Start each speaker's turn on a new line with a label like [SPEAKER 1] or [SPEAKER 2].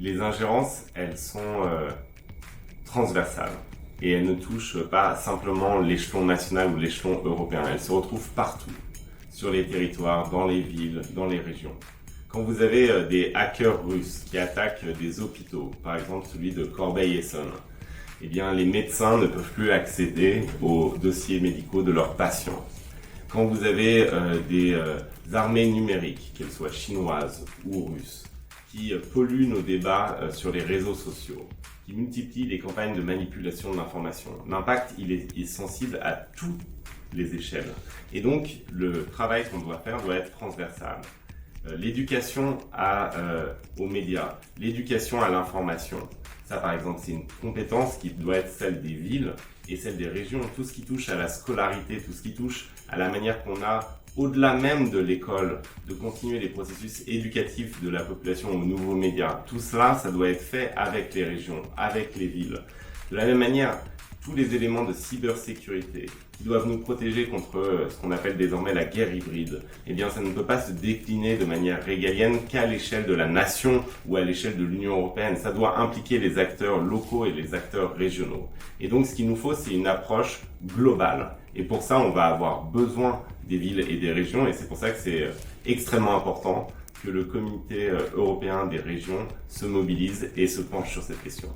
[SPEAKER 1] Les ingérences, elles sont transversales et elles ne touchent pas simplement l'échelon national ou l'échelon européen. Elles se retrouvent partout, sur les territoires, dans les villes, dans les régions. Quand vous avez des hackers russes qui attaquent des hôpitaux, par exemple celui de Corbeil-Essonnes, eh bien les médecins ne peuvent plus accéder aux dossiers médicaux de leurs patients. Quand vous avez des armées numériques, qu'elles soient chinoises ou russes, qui polluent nos débats sur les réseaux sociaux, qui multiplient les campagnes de manipulation de l'information, l'impact il est sensible à toutes les échelles. Et donc le travail qu'on doit faire doit être transversal. L'éducation aux médias, l'éducation à l'information, ça par exemple c'est une compétence qui doit être celle des villes et celle des régions. Tout ce qui touche à la scolarité, tout ce qui touche à la manière qu'on a au-delà même de l'école de continuer les processus éducatifs de la population aux nouveaux médias, tout cela ça doit être fait avec les régions, avec les villes. De la même manière, tous les éléments de cybersécurité qui doivent nous protéger contre ce qu'on appelle désormais la guerre hybride, eh bien ça ne peut pas se décliner de manière régalienne qu'à l'échelle de la nation ou à l'échelle de l'Union européenne. Ça doit impliquer les acteurs locaux et les acteurs régionaux. Et donc ce qu'il nous faut, c'est une approche globale. Et pour ça, on va avoir besoin des villes et des régions, et c'est pour ça que c'est extrêmement important que le comité européen des régions se mobilise et se penche sur cette question.